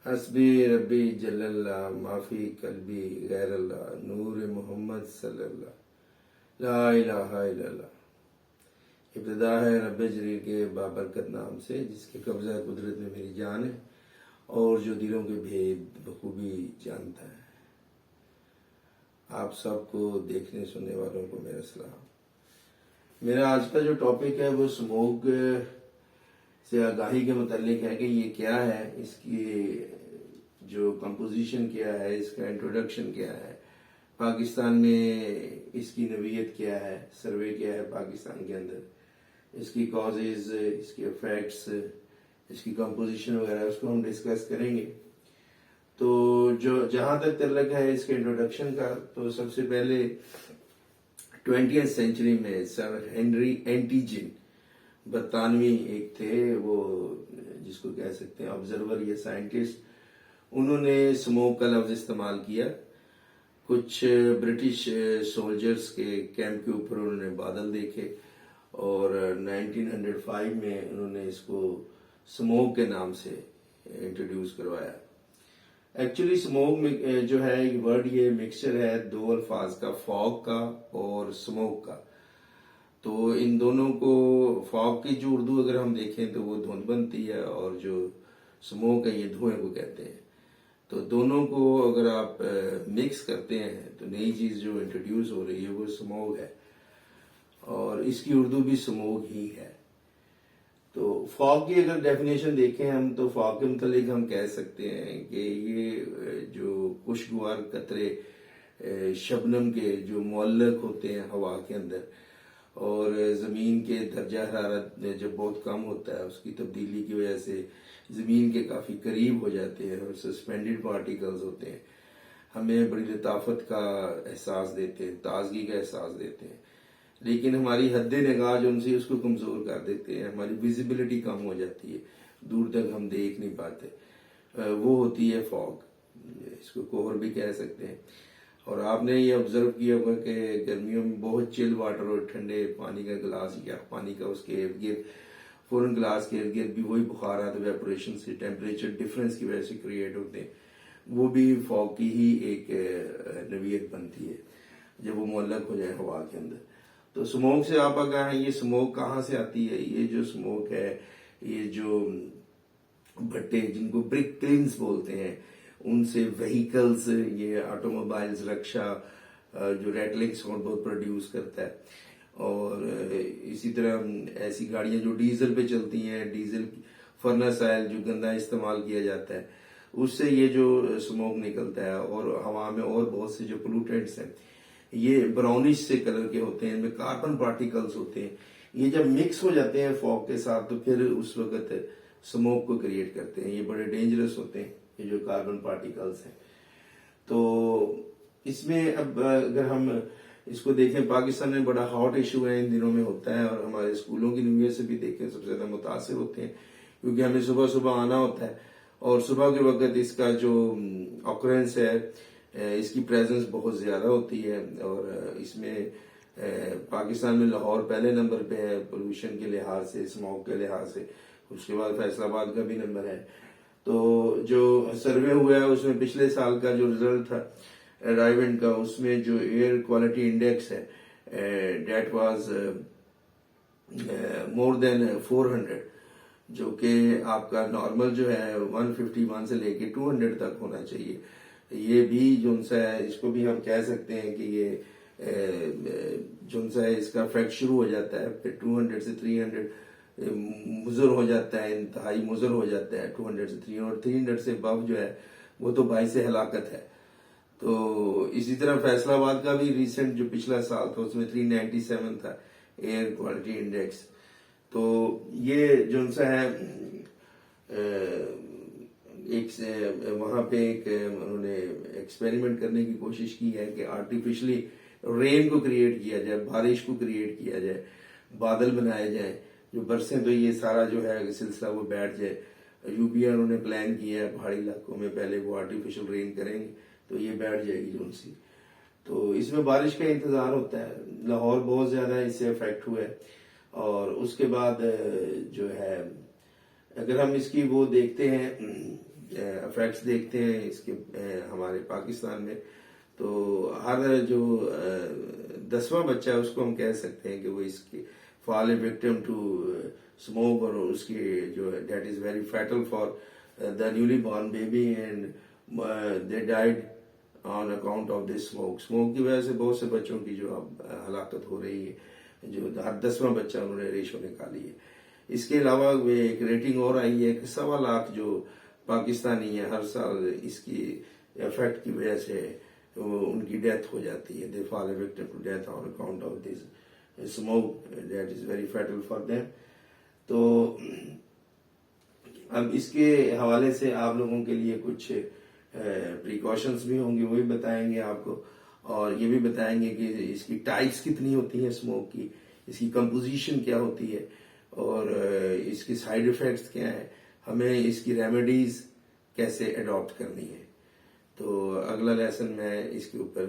حسبی ربی جل اللہ معافی قلبی غیر اللہ نور محمد صلی اللہ لا الہ الا اللہ۔ ابتدا ہے رب جلیل کے بابرکت نام سے، جس کے قبضہ قدرت میں میری جان ہے اور جو دلوں کے بھید بخوبی جانتا ہے۔ آپ سب کو دیکھنے سننے والوں کو میرا سلام۔ میرا آج کا جو ٹاپک ہے وہ اسموگ سے آگاہی کے متعلق ہے کہ یہ کیا ہے، اس کی جو کمپوزیشن کیا ہے، اس کا انٹروڈکشن کیا ہے، پاکستان میں اس کی نوعیت کیا ہے، سروے کیا ہے پاکستان کے اندر، اس کی کازز، اس کے افیکٹس، اس کی کمپوزیشن وغیرہ، اس کو ہم ڈسکس کریں گے۔ تو جو جہاں تک تعلق ہے اس کے انٹروڈکشن کا، تو سب سے پہلے 20th سینچری میں سر ہنری اینٹیجن برطانوی ایک تھے، وہ جس کو کہہ سکتے ہیں آبزرور یا سائنٹسٹ، انہوں نے اسموگ کا لفظ استعمال کیا۔ کچھ برٹش سولجرز کے کیمپ کے اوپر انہوں نے بادل دیکھے اور 1905 میں انہوں نے اس کو اسموگ کے نام سے انٹروڈیوس کروایا۔ ایکچولی اسموگ جو ہے ورڈ، یہ مکسچر ہے دو الفاظ کا، فاگ کا اور اسموگ کا۔ تو ان دونوں کو، فاگ کی جو اردو اگر ہم دیکھیں تو وہ دھند بنتی ہے، اور جو اسموگ ہے یہ دھوئیں کو کہتے ہیں۔ تو دونوں کو اگر آپ مکس کرتے ہیں تو نئی چیز جو انٹروڈیوس ہو رہی ہے وہ اسموگ ہے، اور اس کی اردو بھی اسموگ ہی ہے۔ تو فاگ کی اگر ڈیفینیشن دیکھیں ہم، تو فاگ کے متعلق ہم کہہ سکتے ہیں کہ یہ جو خوشگوار قطرے شبنم کے جو معلق ہوتے ہیں ہوا کے اندر، اور زمین کے درجہ حرارت جب بہت کم ہوتا ہے، اس کی تبدیلی کی وجہ سے زمین کے کافی قریب ہو جاتے ہیں اور سسپینڈڈ پارٹیکلز ہوتے ہیں، ہمیں بڑی لطافت کا احساس دیتے ہیں، تازگی کا احساس دیتے ہیں، لیکن ہماری حد نگاہ جو ان سے اس کو کمزور کر دیتے ہیں، ہماری ویزیبلٹی کم ہو جاتی ہے، دور تک ہم دیکھ نہیں پاتے، وہ ہوتی ہے فاگ، اس کو کوہر بھی کہہ سکتے ہیں۔ اور آپ نے یہ آبزرو کیا ہوگا کہ گرمیوں میں بہت چل واٹر اور ٹھنڈے پانی کا گلاس یا پانی کا اس کے ارد گرد، فوراً گلاس کے ارد گرد بھی وہی بخارات ایویپوریشن سے ٹیمپریچر ڈفرینس کی وجہ سے کریٹ ہوتے ہیں، وہ بھی فاگ کی ہی ایک نوعیت بنتی ہے جب وہ معلق ہو جائے ہوا کے اندر۔ تو اسموگ سے آپ آگاہ ہیں، یہ اسموگ کہاں سے آتی ہے؟ یہ جو اسموگ ہے، یہ جو بھٹے جن کو برک کلنز بولتے ہیں، ان سے وہیکلز، یہ آٹو موبائلز، رکشا جو ریٹلنگ ساؤنڈ بہت پروڈیوس کرتا ہے، اور اسی طرح ایسی گاڑیاں جو ڈیزل پہ چلتی ہیں، ڈیزل فرنس آئل جو گندا استعمال کیا جاتا ہے، اس سے یہ جو اسموگ نکلتا ہے، اور ہوا میں اور بہت سے جو پولوٹنٹس ہیں یہ براؤنش سے کلر کے ہوتے ہیں، ان میں کاربن پارٹیکلز ہوتے ہیں، یہ جب مکس ہو جاتے ہیں فاگ کے ساتھ تو پھر اس وقت اسموگ کو کریٹ کرتے ہیں۔ یہ بڑے ڈینجرس ہوتے ہیں یہ جو کاربن پارٹیکلز ہیں۔ تو اس میں اب اگر ہم اس کو دیکھیں، پاکستان میں بڑا ہاٹ ایشو ہے، ان دنوں میں ہوتا ہے، اور ہمارے اسکولوں کی نوعیت سے بھی دیکھیں سب سے زیادہ متاثر ہوتے ہیں، کیونکہ ہمیں صبح صبح آنا ہوتا ہے، اور صبح کے وقت اس کا جو آکرنس ہے، اس کی پریزنس بہت زیادہ ہوتی ہے، اور اس میں پاکستان میں لاہور پہلے نمبر پہ ہے پولوشن کے لحاظ سے، اسموگ کے لحاظ سے، اس کے بعد فیصل آباد کا بھی نمبر ہے۔ تو جو سروے ہوا ہے اس میں پچھلے سال کا جو رزلٹ تھا رائیونٹ کا، اس میں جو ایئر کوالٹی انڈیکس ہے دیٹ واز مور دین 400، جو کہ آپ کا نارمل جو ہے 151 سے لے کے 200 تک ہونا چاہیے۔ یہ بھی جو سا ہے، اس کو بھی ہم کہہ سکتے ہیں کہ یہ جو سا ہے اس کا افیکٹ شروع ہو جاتا ہے، پھر 200 سے 300 مضر ہو جاتا ہے، انتہائی مضر ہو جاتا ہے 200 سے 300، اور 300 سے ابو جو ہے وہ تو باعث ہلاکت ہے۔ تو اسی طرح فیصل آباد کا بھی ریسنٹ جو پچھلا سال تھا اس میں 397 تھا ایئر کوالٹی انڈیکس۔ تو یہ جو سا ہے ایک وہاں پہ ایک انہوں نے ایکسپیریمنٹ کرنے کی کوشش کی ہے کہ آرٹیفیشلی رین کو کریٹ کیا جائے، بارش کو کریٹ کیا جائے، بادل بنائے جائیں جو برسیں تو یہ سارا جو ہے سلسلہ وہ بیٹھ جائے۔ یو پی انہوں نے پلان کیا ہے پہاڑی علاقوں میں پہلے وہ آرٹیفیشل رین کریں گے تو یہ بیٹھ جائے گی جو سی۔ تو اس میں بارش کا انتظار ہوتا ہے، لاہور بہت زیادہ اس سے افیکٹ ہوا ہے۔ اور اس کے بعد جو ہے اگر ہم اس کی وہ دیکھتے ہیں افیکٹس دیکھتے ہیں اس کے ہمارے پاکستان میں، تو ہر جو 10واں بچہ ہے اس کو ہم کہہ سکتے ہیں کہ وہ اس کی فال اے وکٹم ٹو اسموک، اور اس کی جو that is very fatal for the newly born baby and they died on account of this smoke. Smoke کی وجہ سے بہت سے بچوں کی جو اب ہلاکت ہو رہی ہے، جو ہر 10واں بچہ انہوں نے ریشو نکالی ہے. اس کے علاوہ ایک ریٹنگ اور آئی ہے کہ 1.25 لاکھ جو پاکستانی ہیں ہر سال اس کی افیکٹ کی وجہ سے ان کی ڈیتھ ہو جاتی ہے. They fall a victim to death on account of this smoke that is very fatal for them. تو اب اس کے حوالے سے آپ لوگوں کے لیے کچھ پریکاشنز بھی ہوں گے، وہ بھی بتائیں گے آپ کو، اور یہ بھی بتائیں گے کہ اس کی ٹائپس کتنی ہوتی ہیں اسموک کی، اس کی کمپوزیشن کیا ہوتی ہے، اور اس کی سائیڈ ایفیکٹس کیا ہیں، ہمیں اس کی ریمیڈیز کیسے اڈاپٹ کرنی ہے. تو اگلا لیسن میں اس کے اوپر